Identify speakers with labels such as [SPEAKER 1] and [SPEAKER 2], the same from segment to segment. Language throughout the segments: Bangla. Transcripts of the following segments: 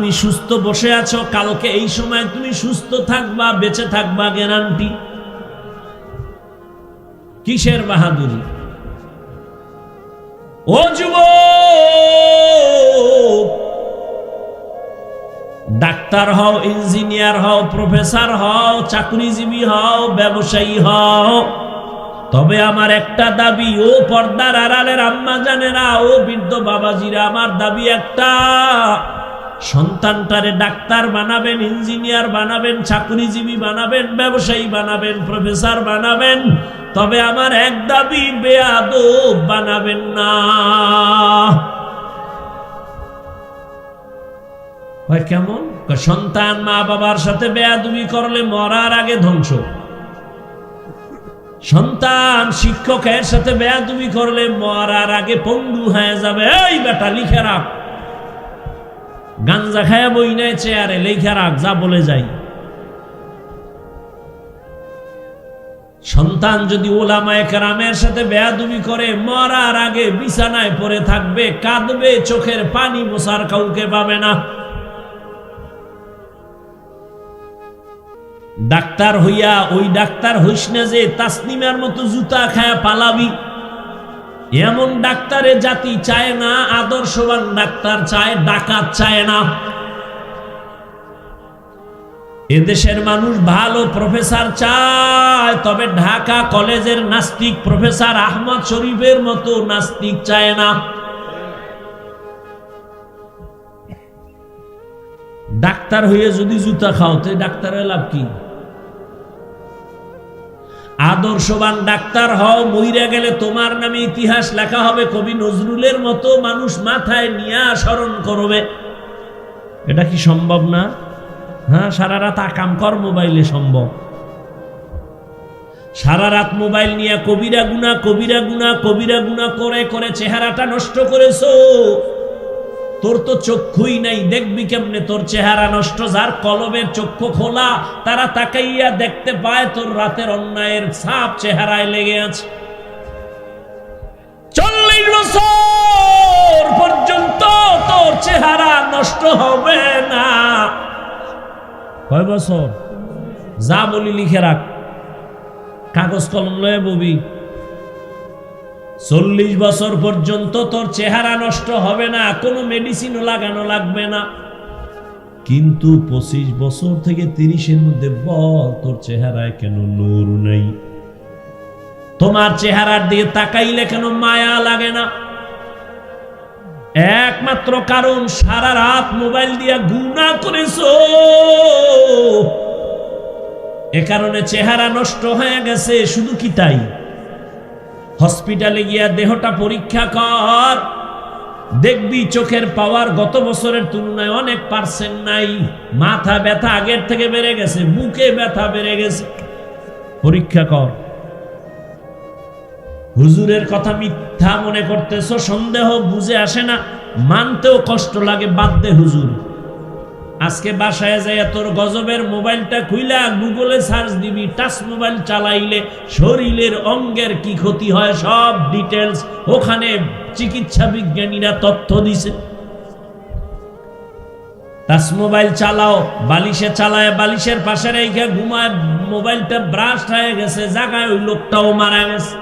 [SPEAKER 1] তুমি সুস্থ বসে আছো, কালকে এই সময় তুমি সুস্থ থাকবা, বেঁচে থাকবা গ্যারান্টি। কিসের বাহাদুরি? ও যুবক, ডাক্তার হও, ইঞ্জিনিয়ার হও, প্রফেসর হও, চাকরিজীবী হও, ব্যবসায়ী হও, তবে আমার একটা দাবি, ও পর্দার আড়ালের আম্মা জানেরা, ও বৃদ্ধ বাবাজিরা, আমার দাবি একটা, সন্তানটারে ডাক্তার বানাবেন, ইঞ্জিনিয়ার বানাবেন, চাকরিজীবী বানাবেন, ব্যবসায়ী বানাবেন, প্রফেসর বানাবেন, তবে আমার এক দাবি, বেয়াদব বানাবেন না। কেমন? সন্তান মা বাবার সাথে বেয়াদবি করলে মরার আগে ধ্বংস। সন্তান শিক্ষকের সাথে বেয়াদবি করলে মরার আগে পঙ্গু হয়ে যাবে। এই বেটা লিখে রাখ, গাঞ্জা খায়া বই নাই চেয়ারে, লিখে রাখ, যা বলে যাই। সন্তান যদি ওলামায়ে কেরামের সাথে বেয়াদবি করে মরার আগে বিছানায় পড়ে থাকবে, কাঁদবে, চোখের পানি মোছার কাউকে পাবে না। ডাক্তার হইয়া ওই ডাক্তার হইস না যে তাসনিমের মতো জুতা খায়া পালাবি। এমন ডাক্তারে জাতি চায় না, আদর্শবান ডাক্তার চায়, ডাকাত চায় না। এদেশের মানুষ ভালো প্রফেসর চায়, তবে ঢাকা কলেজের নাস্তিক প্রফেসর আহমদ শরীফের মতো নাস্তিক চায় না। ডাক্তার হয়ে যদি জুতা খাও তো ডাক্তারের লাভ কি? আদর্শবান ডাক্তার হও, মইরা গেলে তোমার নামে ইতিহাস লেখা হবে, কবি নজরুলের মতো মানুষ মাথায় নিয়ে স্মরণ করবে। এটা কি সম্ভব না? হ্যাঁ, সারা রাত আকাম কর মোবাইলে সম্ভব। সারা রাত মোবাইল নিয়ে কবিরা গুনাহ, কবিরা গুনাহ, কবিরা গুনাহ করে করে চেহারাটা নষ্ট করেছো। তোর তো চক্ষুই নাই, দেখবি কেমনে তোর চেহারা নষ্ট? যার কলবের চক্ষু খোলা, তারা তাকাইয়া দেখতে পায় তোর রাতের অন্যায়ের ছাপ চেহারায় লেগে আছে। 40 বছর পর্যন্ত তোর চেহারা নষ্ট হবে না। কয় বছর? যা বলি লিখে রাখ, কাগজ কলম লয়ে ববি। 40 বছর পর্যন্ত তোর চেহারা নষ্ট হবে না, কোনো মেডিসিনও লাগানো লাগবে না। কিন্তু 25 বছর থেকে 30-এর মধ্যে বল, তোর চেহারায় কেন নূর নেই? তোমার চেহারার দিকে তাকাইলে কেন মায়া লাগে না? একমাত্র কারণ, সারা রাত মোবাইল দিয়া গুনাহ করেছো। এ কারণে চেহারা নষ্ট হয়ে গেছে। শুধু কি তাই? হসপিটালে গিয়া দেহটা পরীক্ষা কর, দেখবি চোখের পাওয়ার গত বছরের তুলনায় অনেক পার্সেন্ট নাই। মাথা ব্যথা আগের থেকে বেড়ে গেছে, বুকে ব্যথা বেড়ে গেছে। পরীক্ষা কর। হুজুরের কথা মিথ্যা মনে করতেছো, সন্দেহ বুঝে আসে না, মানতেও কষ্ট লাগে, বাদ দে হুজুর। আজকে বাসায় যাইয়া তোর গজবের মোবাইলটা খুইলা গুগলে সার্চ দিবি, টাচ মোবাইল চালাইলে শরীরের অঙ্গের কি ক্ষতি হয় সব ডিটেলস ওখানে চিকিৎসা বিজ্ঞানীরা তথ্য দিছে। টাচ মোবাইল চালাও, বালিশে চালায়, বালিশের পাশে রেখে ঘুমায়, মোবাইলটা ব্রাস্ট হয়ে গেছে, জায়গায় ওই লোকটাও মারা গেছে।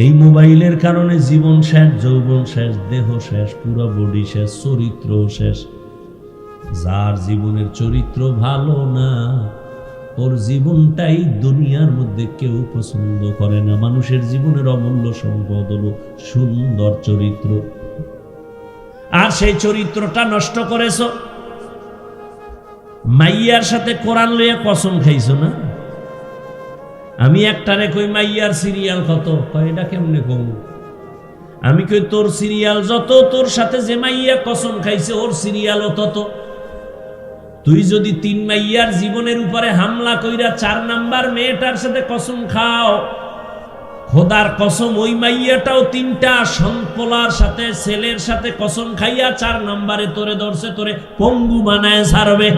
[SPEAKER 1] এই মোবাইলের কারণে জীবন শেষ, যৌবন শেষ, দেহ শেষ, পুরো বডি শেষ, চরিত্র শেষ। যার জীবনের চরিত্র ভালো না, ওর জীবনটাই দুনিয়ার মধ্যে কেউ পছন্দ করে না। মানুষের জীবনের অমূল্য সম্পদ হলো সুন্দর চরিত্র, আর সেই চরিত্রটা নষ্ট করেছ। মাইয়ার সাথে কোরআন লইয়া কসম খাইছো না? আমি একটারে কই মাইয়ার সিরিয়াল কত, কয় এটা কেমনে কম? আমি কই তোর সিরিয়াল যত, তোর সাথে যে মাইয়া কসম খাইছে ওর সিরিয়ালও তত। তুই যদি 3 মাইয়ার জীবনের উপরে হামলা কইরা 4 নাম্বার মেয়েটার সাথে কসম খাও, খোদার কসম ওই মাইয়াটাও 3টা সন্পলার সাথে, ছেলের সাথে কসম খাইয়া 4 নাম্বারে তোরে ধরছে, তোরে পঙ্গু বানায় ছাড়বে।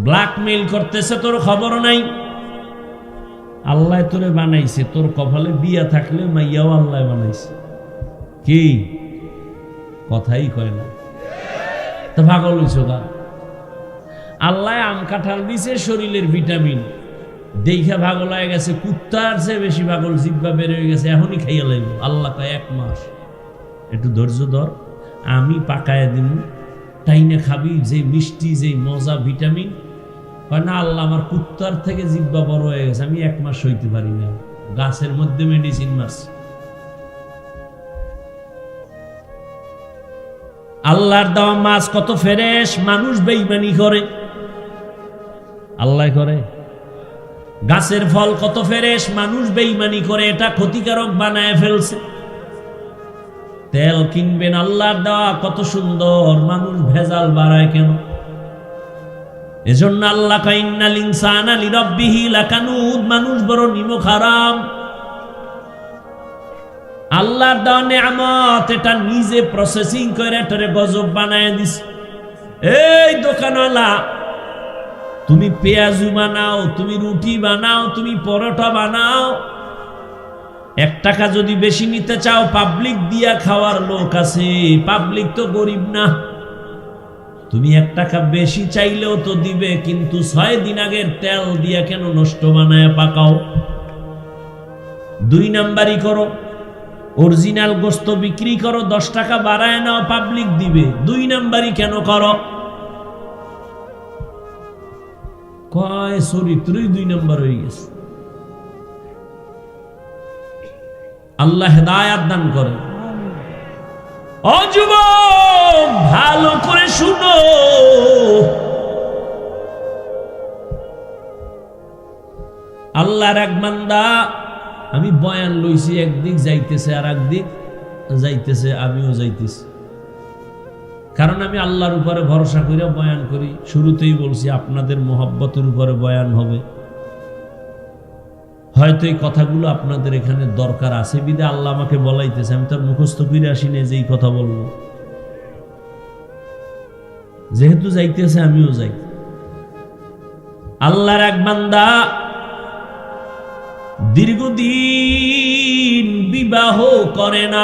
[SPEAKER 1] ব্ল্যাকমেইল করতেছে, তোর খবর নাই। আল্লাহ তোরে বানাইছে, তোর কপালে বিয়া থাকলে মাইয়াও আল্লাহ বানাইছে। কি কথাই কয় না, তো পাগল হইছো গা। আল্লাহ আম কাঁঠাল দিছে শরীরের ভিটামিন, দেখা পাগল হয়ে গেছে। কুত্তার চেয়ে বেশি পাগল, জিব্বা বের হয়ে গেছে, এখনই খাইয়া লাগবে। আল্লাহ কয় 1 মাস একটু ধৈর্য ধর, আমি পাকায় দিব, টাইনে খাবি, যে মিষ্টি, যে মজা, ভিটামিন। কয় না আল্লাহ আমার কুত্তার থেকে জিব্বা বড় হয়ে গেছে, আমি 1 মাস সইতে পারি না, গাছের মধ্যে মেডিসিন মারছি। আল্লাহর দেওয়া মাছ কত ফ্রেশ, মানুষ বেঈমানি করে, আল্লাহ করে। গাছের ফল কত ফ্রেশ, মানুষ বেঈমানি করে, এটা ক্ষতিকারক বানায় ফেলছে। তেল কিনবেন আল্লাহর দেওয়া কত সুন্দর, মানুষ ভেজাল বাড়ায় কেন? এজন্য আল্লাহ কয় ইন্নাল ইনসানা লিরাব্বিহি লাকানুদ, মানুষ বড় নিমক হারাম। আল্লাহর দেওয়া নিয়ামত, এটা নিজে প্রসেসিং করে এটারে গজব বানায় দিছে। এই দোকানওয়ালা, তুমি পেঁয়াজু বানাও, তুমি রুটি বানাও, তুমি পরোটা বানাও, 1 টাকা যদি বেশি নিতে চাও, পাবলিক দিয়া খাওয়ার লোক আছে, পাবলিক তো গরিব না। তুমি 1 টাকা বেশি চাইলেও তো দিবে, কিন্তু 6 দিন আগের তেল দিয়া কেন নষ্ট বানায় পাকাও? 2 নাম্বারি করো, অরিজিনাল গোস্ত বিক্রি করো, 10 টাকা বাড়ায় নাও, পাবলিক দিবে। 2 নাম্বারি কেন করো? কয় চরিত্রই 2 নাম্বার হয়ে গেছে। আল্লাহ হেদায়াত দান করে। ও যুবক, ভালো করে শুনো, আল্লাহর এক বান্দা, আমি বয়ান লইছি, একদিক যাইতেছে আর একদিক যাইতেছে, আমিও যাইতেছি, কারণ আমি আল্লাহর উপরে ভরসা করে বয়ান করি। শুরুতেই বলছি আপনাদের মহব্বতের উপরে বয়ান হবে, হয়তো এই কথাগুলো আপনাদের এখানে দরকার আছে বিদে আল্লাহ আমাকে বলাইতেছে। আমি তার মুখস্থ করে আসি না যে এই কথা বলবো, যেহেতু যাইতেছে আমিও যাই। আল্লাহর এক বান্দা দীর্ঘদিন বিবাহ করে না।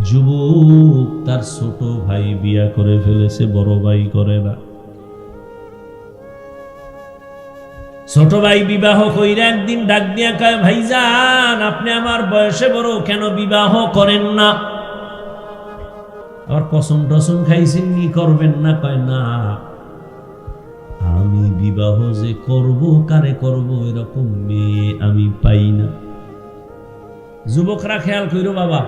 [SPEAKER 1] যুবক, তার ছোট ভাই বিয়া করে ফেলেছে, বড় ভাই করে না। ছোট ভাই বিবাহ কইরা একদিন ডাক দিয়া কয়, ভাইজান আপনি আমার বয়সে বড়, কেন বিবাহ করেন না? আবার কসম টসম খাইছেন নি, করবেন না? কয় না, আমি বিবাহ যে করব, কারে করব, এরকম মেয়ে আমি পাই না। যুবকরা খেয়াল কইরো বাবা,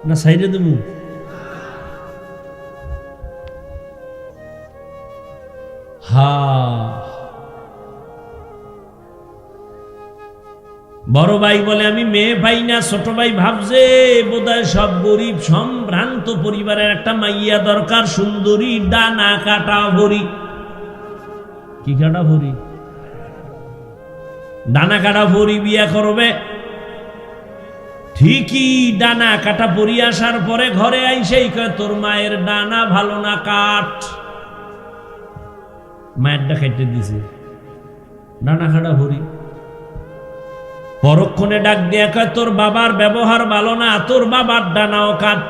[SPEAKER 1] না সাইডে দেবো? হা, বড় ভাই বলে আমি মেয়ে পাই না। ছোট ভাই ভাবছে বোধহয় সব গরিব সম্ভ্রান্ত পরিবারের একটা মাইয়া দরকার, সুন্দরী, ডানা কাটা ভরি। কি কাটা ভরি? ডানা কাটা ভরি বিয়া করবে। ঠিকই ডানা কাটা পরি আসার পরে ঘরে আইসেই কয়, তোর মায়ের ডানা ভালো না, কাট। মায়েরটা কেটে দিছে, ডানা কাটা ভরি। পরক্ষণে ডাক দিয়া কয়, তোর বাবার ব্যবহার ভালো না, তোর বাবার ডানাও কাট।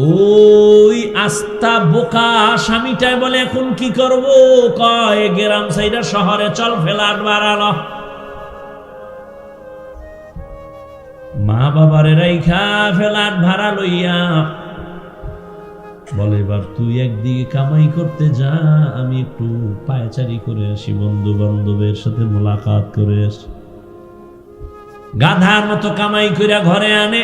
[SPEAKER 1] ওই আস্তা বোকা স্বামীটাই বলে, এখন কি করব? কয় গ্রাম সাইডা শহরে চল, ফ্ল্যাট বাড়ালো। মা বাবারে রাইখা ফ্ল্যাট ভাড়া লইয়া বলে, এবার তুই একদিকে কামাই করতে যা, আমি একটু পায়চারি করে আসি, বন্ধু বান্ধবের সাথে মোলাকাত করে আসি। গাধার মতো কামাই করে ঘরে আনে,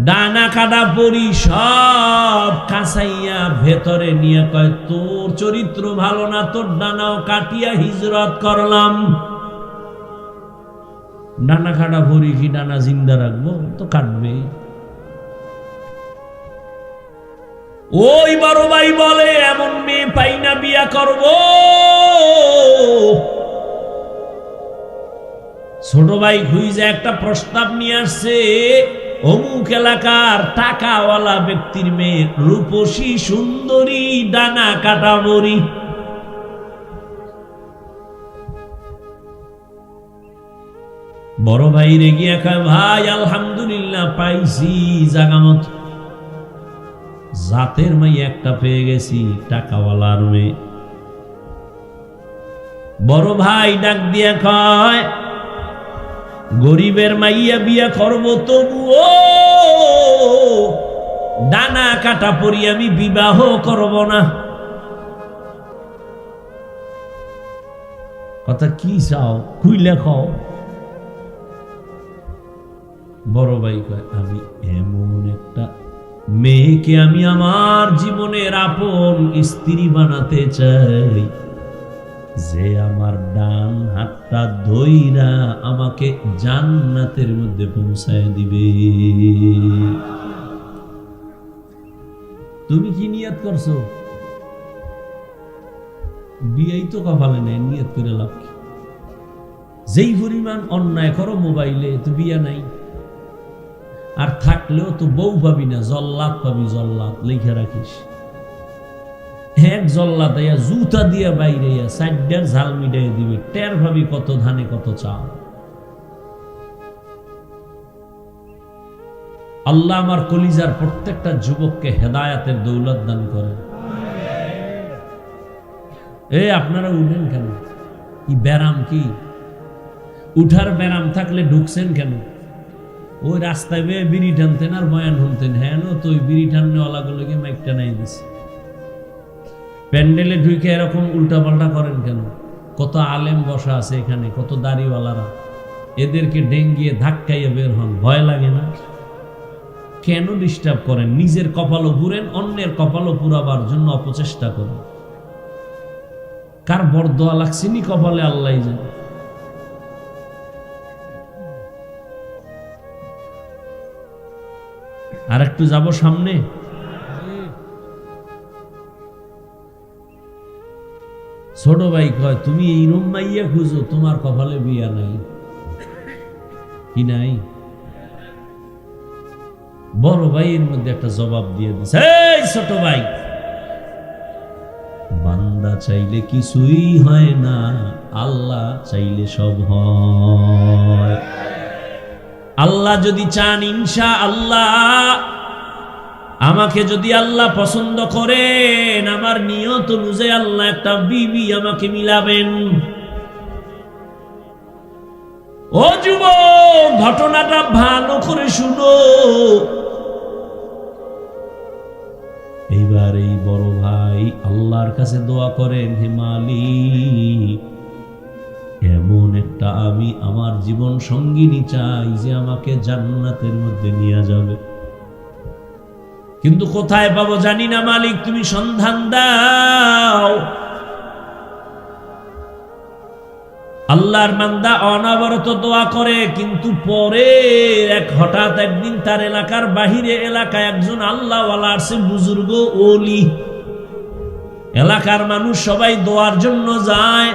[SPEAKER 1] ডানা কাটা পরি সব কাঁচাইয়া ভেতরে নিয়ে কয়, তোর চরিত্র ভালো না, তোর ডানাও কাটিয়া হিজরত করলাম। ডানা কাটা পরি কি ডানা জিন্দা রাখবো? তো কাটবে। ওই বড় ভাই বলে, এমন মেয়ে পাই না, বিয়া করব। ছোট ভাই খুঁজে একটা প্রস্তাব নিয়ে আসছে, অমুক এলাকার টাকাওয়ালা ব্যক্তির মেয়ে, রূপসী সুন্দরী, ডানা কাটা বড়ি। বড় ভাই রেগিয়া কয়, ভাই আলহামদুলিল্লাহ পাইছি জাগামত, জাতের মাইয়া একটা পেয়ে গেছি, টাকাওয়ালার মেয়ে। বড় ভাই ডাক দিয়া কয়, গরিবের মাইয়া বিয়া করব তবুও ডানা কাটা পরি আমি বিবাহ করব না। কথা কি চাও খুইলে খাও। বড় ভাই কয়, আমি এমন একটা মেয়েকে আমি আমার জীবনের আপন স্ত্রী বানাতে চাই, যে আমার ডান হাতটা ধইরা আমাকে জান্নাতের মধ্যে পৌঁছায় দিবে। তুমি কি নিয়ত করছো? বিয়েই তো কপালে নেই, নিয়ত করে লাভ কি? যেই পরিমাণ অন্যায় করো মোবাইলে, তো বিয়া নাই। আর থাকলেও তো বউ পাবি না, জল্লাদ পাবি, জল্লাদ লিখে রাখিস। এক জল্লাদ জুতা দিয়ে বাইরে সাইডার ঝাল মিটাই দিবে, টের ভাবি কত ধানে কত চাল। আল্লাহ আমার কলিজার প্রত্যেকটা যুবককে হেদায়াতের দৌলত দান করে। আপনারা উঠেন কেন? কি ব্যারাম? কি উঠার ব্যারাম থাকলে ঢুকছেন কেন? ওই রাস্তায় বেয়ে বিড়ি টানতেন আর বয়ান শুনতেন। হ্যাঁ তো ওই বিড়ি টাননেওয়ালাগুলোকে মাইকটা নাই দিছে। প্যান্ডেলে ঢুকে এরকম উল্টা পাল্টা করেন কেন? কত আলেম বসা আছে এখানে, কত দাড়িওয়ালারা, এদেরকে ডেঙ্গিয়ে ধাক্কাইয়ে বের হন, ভয় লাগে না? কেন ডিস্টার্ব করেন? নিজের কপালও পুরেন, অন্যের কপালও পুরাবার জন্য অপচেষ্টা করেন। কার বরদোয়া লাগছিনি কপালে আল্লাহ জানে। আর একটু যাব সামনে। ছোট ভাই কয়, তুমি এই মাইয়া খুঁজো, তোমার কপালে বিয়া নাই। কি নাই? বড় ভাইয়ের মধ্যে একটা জবাব দিয়ে দিছে, এই ছোট ভাই, বান্দা চাইলে কিছুই হয় না, আল্লাহ চাইলে সব হয়। আল্লাহ যদি চান, ইনশা আল্লাহ, আমাকে যদি আল্লাহ পছন্দ করেন, আমার নিয়ত অনুযায়ী আল্লাহ একটা বিবি আমাকে মিলাবেন। ও যুবক, ঘটনাটা ভালো করে শুনো। এইবার এই বড় ভাই আল্লাহর কাছে দোয়া করেন, হে মালিক, এমন একটা আমি আমার জীবন সঙ্গিনী চাই যে আমাকে জান্নাতের মধ্যে নিয়ে যাবে। কিন্তু কোথায় পাবো জানি না, মালিক তুমি সন্ধান দাও। আল্লাহর বান্দা অনবরত দোয়া করে, কিন্তু পরে হঠাৎ একদিন তার এলাকার বাহিরে এলাকায় একজন আল্লাহওয়ালা আছে, বুজুর্গ ওলি। এলাকার মানুষ সবাই দোয়ার জন্য যায়।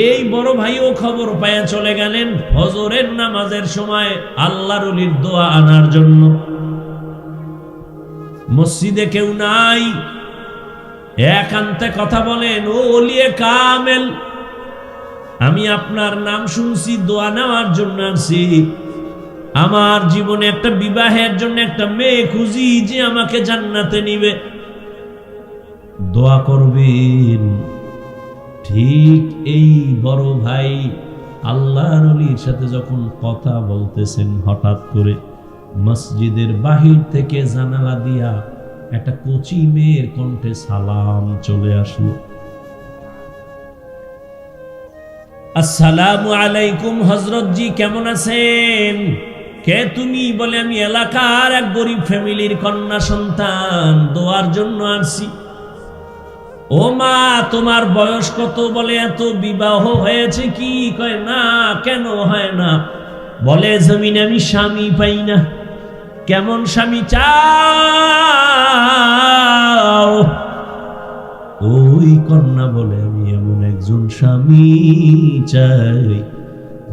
[SPEAKER 1] এই বড় ভাইও খবর পায়া চলে গেলেন ফজরের নামাজের সময় আল্লাহর ওলির দোয়া আনার জন্য। মসজিদে কেউ নাই, একান্তে কথা বলেন, ও ওলিয়ে কামেল, আমি আপনার নাম শুনছি, দোয়া নেওয়ার জন্য আসছি। আমার জীবনে একটা বিবাহের জন্য একটা মেয়ে খুঁজি যে আমাকে জান্নাতে নিবে, দোয়া করবেন। ঠিক এই বড় ভাই আল্লাহর ওলির সাথে যখন কথা বলতেছেন, হঠাৎ করে মসজিদের বাহির থেকে জানালা দিয়া একটা কচি মেয়ের কণ্ঠে সালাম চলে আসলো। আসসালামু আলাইকুম হযরত জি, কেমন আছেন? কে তুমি? বলে, আমি এলাকার এক গরিব ফ্যামিলির কন্যা সন্তান, দোয়ার জন্য আসছি। ও মা, তোমার বয়স কত? বলে, এত, বিবাহ হয়েছে কি? কয়, না। কেন হয় না? বলে, জমিনে আমি স্বামী পাই না। কেমন স্বামী চাও? ওই কন্যা বলে, আমি এমন একজন স্বামী চাই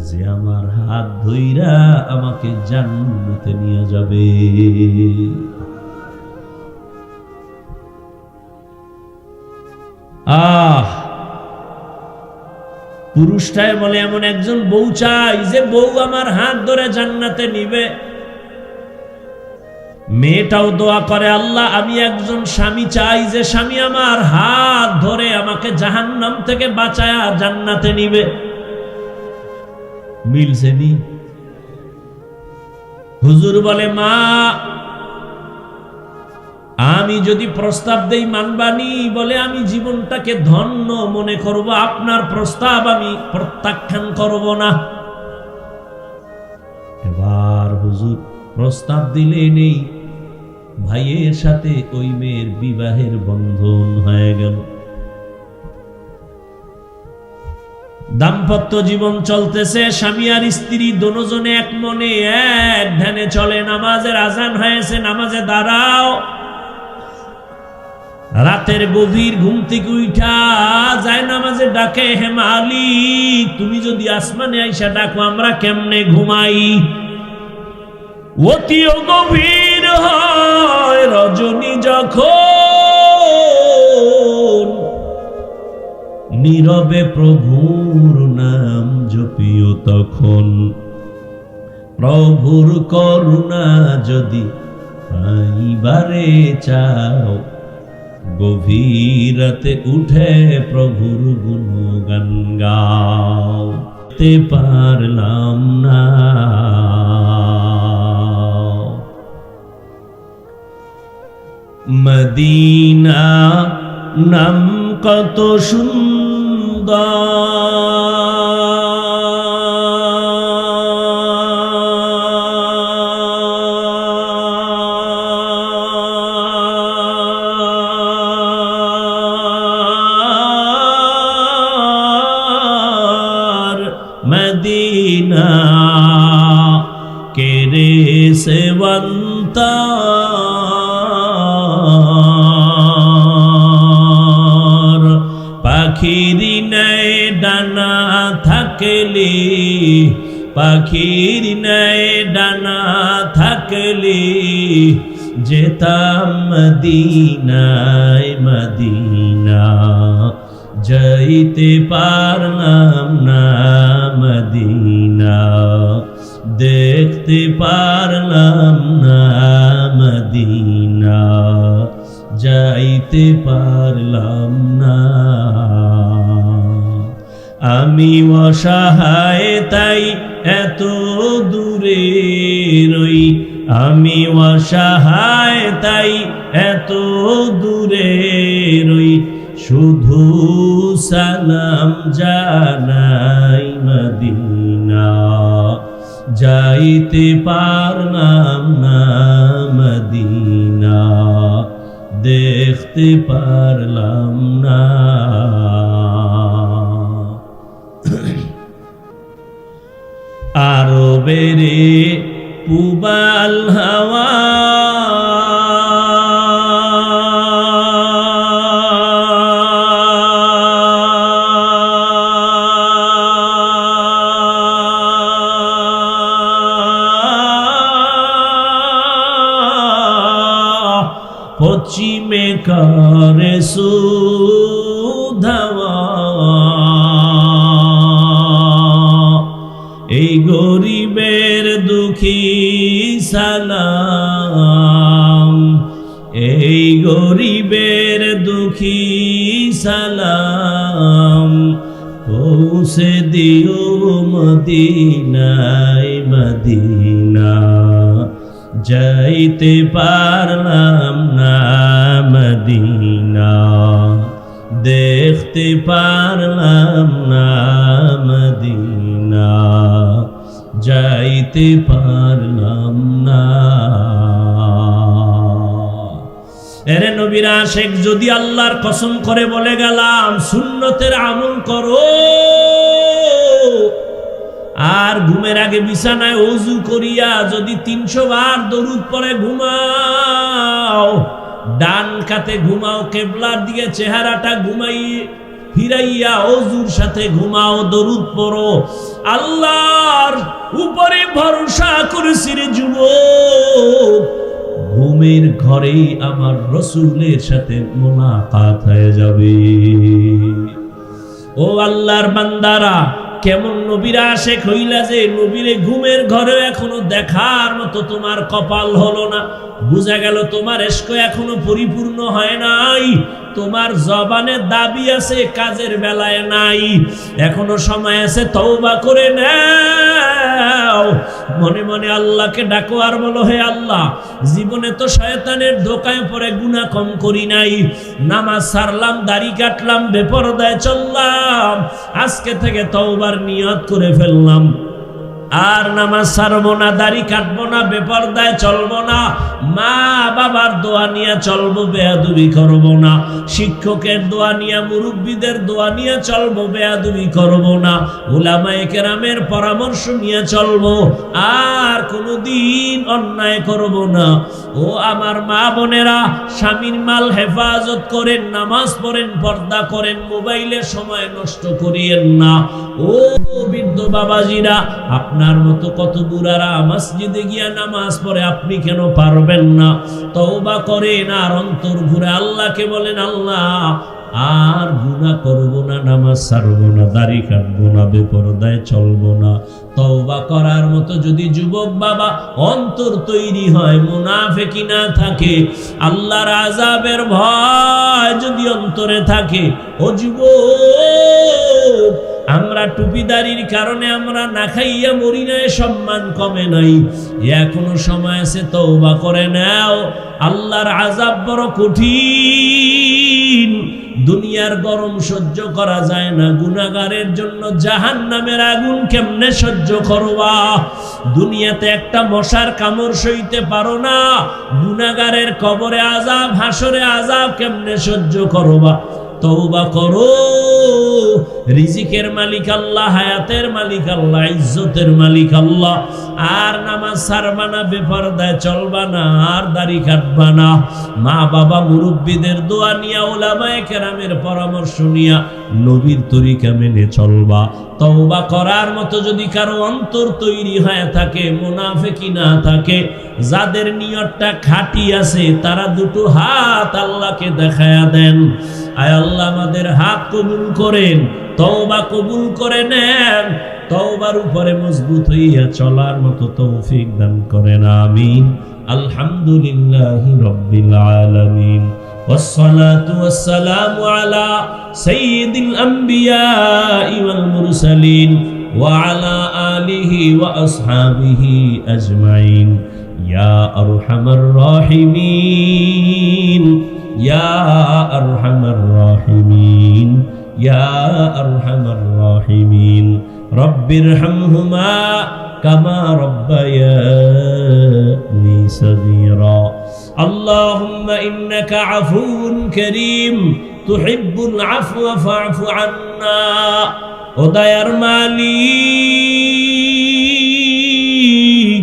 [SPEAKER 1] যে আমার হাত ধইরা আমাকে জান্নাতে নিয়ে যাবে। পুরুষটাই বলে এমন একজন বউ চাই যে বউ আমার হাত ধরে জান্নাতে নিবে। মেয়েটাও দোয়া করে, আল্লাহ আমি একজন স্বামী চাই যে স্বামী আমার হাত ধরে আমাকে জাহান্নাম থেকে বাঁচায়া জান্নাতে নিবে। মিলছে নি? হুজুর বলে, মা আমি যদি প্রস্তাব দেই মানবানি? বলে, আমি জীবনটাকে ধন্য মনে করব, আপনার প্রস্তাব আমি প্রত্যাখ্যান করব না। এবার হুজুর প্রস্তাব দিলে নেই, ভাইয়ের সাথে ওই মেয়ের বিবাহের বন্ধন হয়ে গেল। দাম্পত্য জীবন চলতেছে, স্বামী আর স্ত্রী দুজনে এক মনে এক ধ্যানে চলে। নামাজের আজান হয়েছে, নামাজে দাঁড়াও। রাতের গভীর ঘুম থেকে উঠা যায় নামাজে ডাকে, হে মালিক তুমি যদি আসমানে আইসা ডাকো আমরা কেমনে ঘুমাই? অতিও গভীর হয় রজনী যখন, নীরবে প্রভুর নাম জপিও তখন। প্রভুর করুণা যদি পাইবারে চাও, গভীর রাতে উঠে প্রভুর গুণগান গাও। তে পারলাম না মদিনা নাম কত সুন্দর। মদিনা কেরে সেবন্তা পাখির নাই ডানা থাকলে, পাখির নাই ডানা থাকলে যেতাম মদিনায়। মদিনা যাইতে পারলাম না, মদিনা দেখতে পারলাম না, মদিনা যাইতে পারলাম না। আমি অসহায় তাই এত দূরে রই, আমি অসহায় তাই এত দূরে রই, শুধু সালাম জানাই মদিনা যাইতে পারলাম না, মদিনা দেখতে পারলাম না। আরো বেরে পুবাল হাওয়া পশ্চিমে করে সুধাওয়া, এই গরিবের দুঃখী সালাম, এই গরিবের দুঃখী সালাম পৌঁছে দিও মদিনায়। মদিনা যাইতে পারলাম না, মদিনা দেখতে পারলাম না, মদিনা যাইতে পারলাম না। এরে নবীর আশিক, যদি আল্লাহর কসম করে বলে গেলাম সুন্নতের আমল করো, আর ঘুমের আগে বিছানায় ওযু করিয়া যদি 300 বার দরুদ পড়ে ঘুমাও, ডান কাতে ঘুমাও, কিবলার দিকে চেহারাটা ঘুমাই ফিরাইয়া ওযুর সাথে ঘুমাও, দরুদ পড়ো, আল্লাহর উপরে ভরসা করেছি রে যুবক, ঘুমের ঘরেই আমার রাসূলের সাথে মুলাকাত হয়ে যাবে। ও আল্লাহর বান্দারা, কেমন নবীরা আশেক হইলা যে নবীরে ঘুমের ঘরে এখনো দেখার মতো তোমার কপাল হলো না। বুঝা গেল তোমার ইশক এখনো পরিপূর্ণ হয় নাই। তোমার জবানে দাবি আছে, কাজের বেলায় নাই। এখনো সময় আছে, তওবা করে নাও। মনে মনে আল্লাহকে ডাকো আর বলো, হে আল্লাহ, জীবনে তো শয়তানের ধোকায় পড়ে গুনাহ কম করি নাই। নামাজ ছাড়লাম, দাড়ি কাটলাম, বেপরদায় চললাম। আজকে থেকে তওবার নিয়ত করে ফেললাম। আর নামাজ ছাড়বো না, দাড়ি কাটবো না, বেপরদায় চলবো না, মা বাবার দোয়া নিয়ে চলবো, বেয়াদবি করবো না, শিক্ষকের দোয়া নিয়ে, মুরব্বীদের দোয়া নিয়ে চলবো, বেয়াদবি করবো না, উলামায়ে কেরামের পরামর্শ নিয়ে চলবো, আর কোনোদিন অন্যায় করবো না। ও আমার মা বোনেরা, স্বামীর মাল হেফাজত করেন, নামাজ পড়েন, পর্দা করেন, মোবাইলে সময় নষ্ট করিয়েন না। ও বৃদ্ধ বাবাজিরা, আপনার মতো কত বুড়ারা মসজিদে গিয়া নামাজ পড়ে, আপনি কেন পারবেন না? তওবা করেন আর অন্তর ঘুরে আল্লাহকে বলেন, আল্লাহ আর গুনাহ করব না, নামাজ ছাড়ব না, দাড়ি কাটবো না, বেপরদায় চলবো না। তওবা করার মতো যদি যুবক বাবা অন্তর তৈরি হয়, মুনাফিকি না থাকে, আল্লাহর আযাবের ভয় যদি অন্তরে থাকে, ও যুবক, আমরা টুপিদারির কারণে আমরা না খাইয়া মরি না, সম্মান কমে নাই। এখনো সময় আছে, তওবা করে নাও। আল্লাহর আযাব বড় কঠিন, দুনিয়ার গরম সহ্য করা যায় না। গুনাহগারের জন্য জাহান্নামের আগুন কেমনে সহ্য করবা? দুনিয়াতে একটা মশার কামড় সইতে পারো না, গুনাহগারের কবরে আযাব, হাসরে আযাব কেমনে সহ্য করবা? তওবা করো। রিজিকের মালিক আল্লাহ, হায়াতের মালিক আল্লাহ, ইজ্জতের মালিক আল্লাহ। আর নামাজ ছাড়বা না, বেপরদায় চলবা না, আর দাড়ি কাটবা না। মা বাবা মুরব্বীদের দোয়া নিয়া, উলামায়ে কেরামের পরামর্শ নিয়া নবীর তরিকা মেনে চলবা। তওবা করার মতো যদি কারো অন্তর তৈরি হয়ে থাকে, মুনাফিকি না থাকে, যাদের নিয়তটা খাঁটি আছে, তারা দুটো হাত আল্লাহকে দেখায়া দেন। আয় আল্লাহ, আমাদের হাত কবুল করেন, তওবা কবুল করে নেন, তওবার উপরে মজবুত হইয়া চলার মতো তৌফিক দান করেন। আমিন। আলহামদুলিল্লাহি রাব্বিল আলামিন। والصلاة والسلام على سيد الأنبياء والمرسلين وعلى آله وأصحابه أجمعين يا أرحم الراحمين يا أرحم الراحمين يا أرحم الراحمين رب ارحمهما كما ربياني صغيرا اللهم إنك عفو كريم تحب العفو فاعف عنا ودير মালিক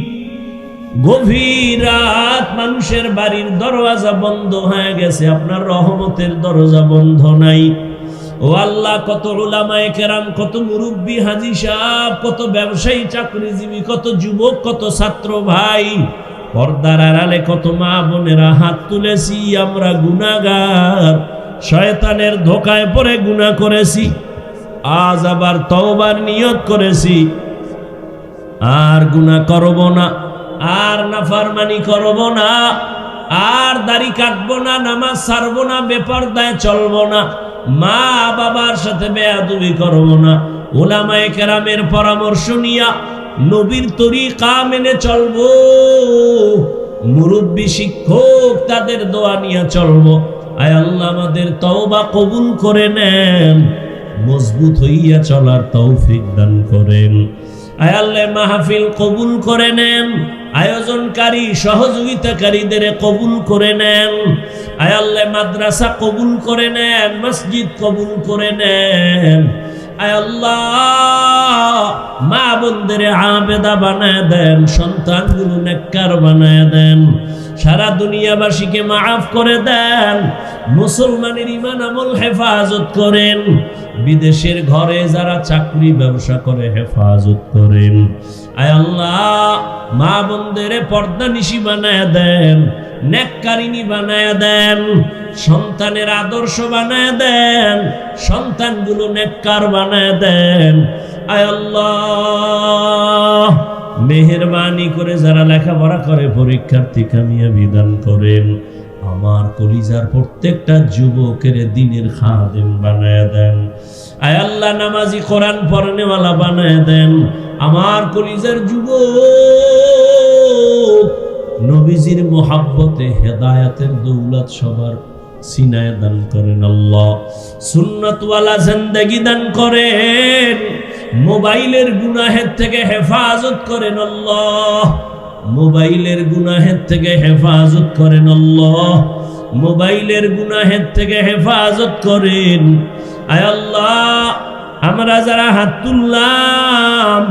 [SPEAKER 1] গভীর রাত মানুষের বাড়ির দরজা বন্ধ হয়ে গেছে, আপনার রহমতের দরজা বন্ধ নাই। ও আল্লাহ, কত উলামায়ে কেরাম, কত মুরব্বী হাজী সাহেব, কত ব্যবসায়ী চাকরিজীবী, কত যুবক, কত ছাত্র ভাই, পর্দার আড়ালে কত মা বোনেরা হাত তুলেছি। আমরা গুনাহগার, শয়তানের ধোকায় পড়ে গুনাহ করেছি, আজ আবার তওবার নিয়ত করেছি, আর গুনাহ করব না, আর নাফরমানি করব না, আর দাড়ি কাটবো না, নামাজ ছাড়বো না, বেপরদায় চলবো না, মা বাবার সাথে বেয়াদবি করব না, উলামায়ে কেরামের পরামর্শ নিয়া নবীর তরিকা মেনে চলবো, মুরব্বী শিক্ষক তাদের দোয়া নিয়ে চলবো। আয় আল্লাহ, আমাদের তওবা কবুল করে নেন, মজবুত হইয়া চলার তৌফিক দান করেন। আয় আল্লাহ, মাহফিল কবুল করে নেন, আয়োজনকারী সহযোগিতাকারীদের কবুল করে নেন। আয় আল্লাহ, মাদ্রাসা কবুল করে নেন, মসজিদ কবুল করে নেন। আয় আল্লাহ, মা বোনদের আবেদা বানায় দেন, সন্তানগুলো নেককার বানায় দেন, সারা দুনিয়াবাসীকে মাফ করে দেন, মুসলমানের ঈমান আমল হেফাজত করেন, বিদেশের ঘরে যারা চাকরি ব্যবসা করে হেফাজত করেন। আয় আল্লাহ, মা বোনদের পর্দা নিশি বানায় দেন, নেককারিনী বানায় দেন, সন্তানের আদর্শ বানায় দেন, সন্তানগুলো নেককার বানায় দেন। আয় আল্লাহ, মেহেরবানি করে যারা লেখাপড়া করে পরীক্ষার্থী কামিয়াবি দান করেন। আমার কলিজার প্রত্যেকটা যুবকের দিনের খাদেম বানায় দেন। আয় আল্লাহ, নামাজি কোরআন পড়নেওয়ালা বানায় দেন। আমার কলিজার যুবক নবীজির মোহাব্বতে হেদায়েতের দৌলত সবার সিনায় দান করেন আল্লাহ। সুন্নতওয়ালা জিন্দেগি দান করেন। মোবাইলের গুনাহের থেকে হেফাজত করেন আল্লাহ। মোবাইলের গুনাহের থেকে হেফাজত করেন আল্লাহ। মোবাইলের গুনাহের থেকে হেফাজত করেন। আয় আল্লাহ, আমরা যারা হাত তুললাম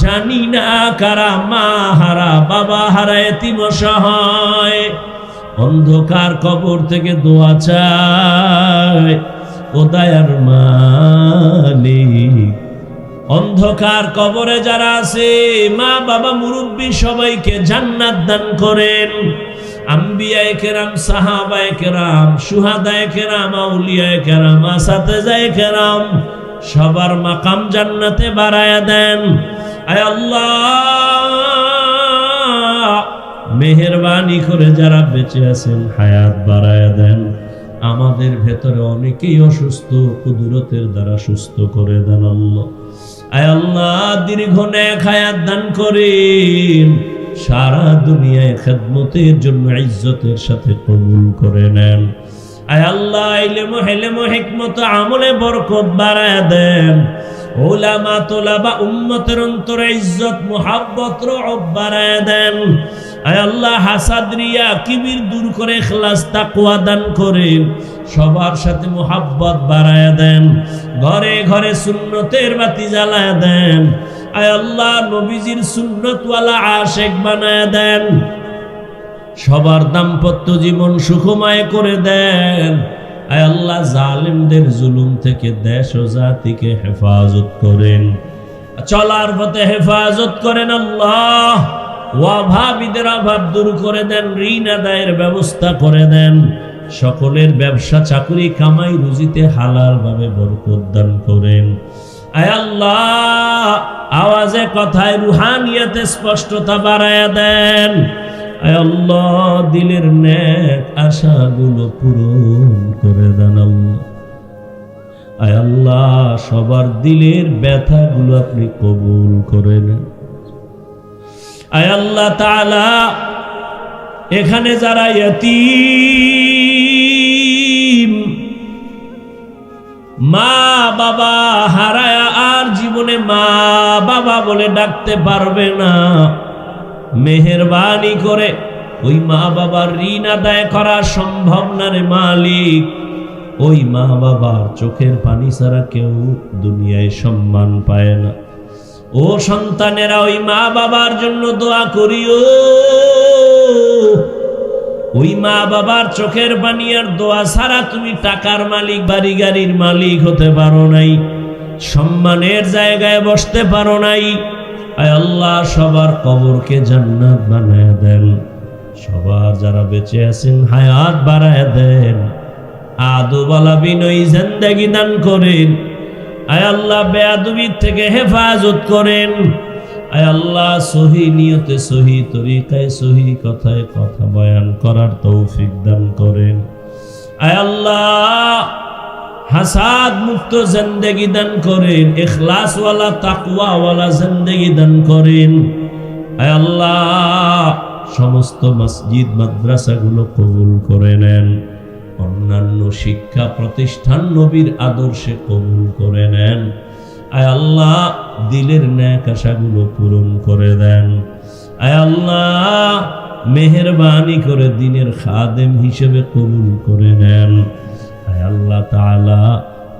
[SPEAKER 1] জানি না কারা মা হারা, বাবা হারা, এতিম অসহায়, অন্ধকার কবর থেকে দোয়া চায়। ও দয়ার মালিক, অন্ধকার কবরে যারা আছে, মা বাবা মুরব্বী, সবাইকে জান্নাত দান করেন। আম্বিয়ায়ে কেরাম, সাহাবায়ে কেরাম, শুহাদায়ে কেরাম, আউলিয়ায়ে কেরাম, আসাতেজায়ে কেরাম, সবার মাকাম জান্নাতে বাড়ায়া দেন। আয় আল্লাহ, মেহেরবানি করে যারা বেঁচে আছেন হায়াত বাড়ায়া দেন। আমাদের ভেতরে অনেকেই অসুস্থ, কুদরতের দ্বারা সুস্থ করে দেন আল্লাহ। আয় আল্লাহ, দীর্ঘ নেক হায়াত দান করেন। সারা দুনিয়ায় খেদমতের জন্য ইজ্জতের সাথে কবুল করে নেন। আয় আল্লাহ, ইলম হেলেম হিকমত আমলে বরকত বাড়ায় দেন। উলামা তোলাবা উম্মতের অন্তরে ইজ্জত মুহাব্বত রব বাড়ায় দেন। আয় আল্লাহ, হাসাদ রিয়া কিবির দূর করে ইখলাস তাকওয়া দান করেন। সবার সাথে মুহাব্বত বাড়ায় দেন। ঘরে ঘরে সুন্নতের বাতি জ্বালায় দেন। আয় আল্লাহ, নবীজির সুন্নতওয়ালা আশিক বানায় দেন। সবার দাম্পত্য জীবন সুখময় করে দেন। আয় আল্লাহ, জালিমদের জুলুম থেকে দেশ ও জাতিকে হেফাজত করেন। চলার পথে হেফাজত করেন আল্লাহ। অভাবীদের অভাব দূর করে দেন। ঋণ আদায়ের ব্যবস্থা করে দেন। সকলের ব্যবসা চাকরি কামাই রুজিতে হালাল ভাবে বরকত দান করেন। আয় আল্লাহ, আওয়াজে কথায় রুহানিয়াতে স্পষ্টতা বাড়ায়া দেন। আয় আল্লাহ, দিলের নেক আশাগুলো পূরণ করে দেন আল্লাহ। আয় আল্লাহ, সবার দিলের ব্যথাগুলো আপনি কবুল করে নেন। আয় আল্লাহ তাআলা, এখানে যারা ইয়তীম, মা বাবা হারায়া আর জীবনে মা বাবা বলে ডাকতে পারবে না, মেহেরবানি করে ওই মা বাবার ঋণ আদায় করা সম্ভব না রে মালিক। ওই মা বাবার চোখের পানি ছাড়া কেউ দুনিয়ায় সম্মান পায় না। ও সন্তানেরা, ওই মা বাবার জন্য দোয়া করিও। ওই মা বাবার চোখের পানি আর দোয়া ছাড়া তুমি টাকার মালিক, বাড়ি গাড়ির মালিক হতে পারো নাই, সম্মানের জায়গায় বসতে পারো নাই। আয় আল্লাহ, সবার কবরকে জান্নাত বানায় দেন। সবার যারা বেঁচে আছেন হায়াত বাড়ায় দেন। আদবওয়ালা বিনয়ী জিন্দেগি দান করেন। আয় আল্লাহ, বেয়াদবির থেকে হেফাজত করেন। আয় আল্লাহ, সহি নিয়তে, সহি তরিকায়, সহি কথায় কথা বয়ান করার তৌফিক দান করেন। আয় আল্লাহ, হাসাদ মুক্ত জিন্দেগি দান করেন। ইখলাসওয়ালা তাকওয়াওয়ালা জিন্দেগি দান করেন। আয় আল্লাহ, সমস্ত মসজিদ মাদ্রাসাগুলো কবুল করে নেন। অন্যান্য শিক্ষা প্রতিষ্ঠান নবীর আদর্শে কবুল করে নেন। আয় আল্লাহ, দিলের নেক আশাগুলো পূরণ করে দেন। আয় আল্লাহ, মেহেরবানি করে দিনের খাদেম হিসেবে কবুল করে নেন। আয় আল্লাহ তাআলা,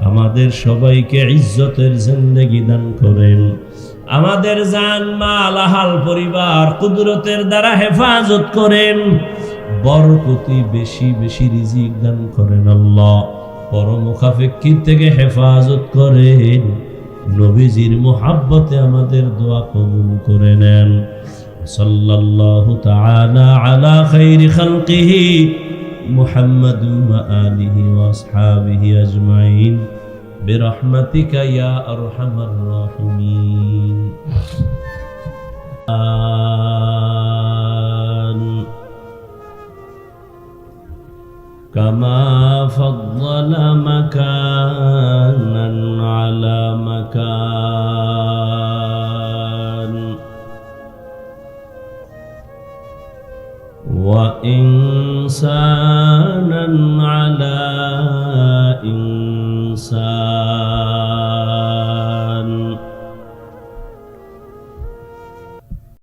[SPEAKER 1] আমাদের সবাইকে ইজ্জতের জিন্দেগি দান করেন। আমাদের জান মাল আহাল পরিবার কুদরতের দ্বারা হেফাজত করেন। বরকতি বেশি বেশি রিজিক দান করেন আল্লাহ। পরমুখাপেক্ষির থেকে হেফাজত করেন। নবীজির মুহাব্বতে আমাদের দোয়া কবুল করে নেন। সাল্লাল্লাহু তাআলা আলা খাইরি খালকিহি মুহাম্মাদ ওয়া আলিহি ওয়া আসহাবিহি আজমাইন বিরহমাতিকা ইয়া আরহামার রাহিমিন। كما فضل مكانا على مكان وإنسانا على إنسان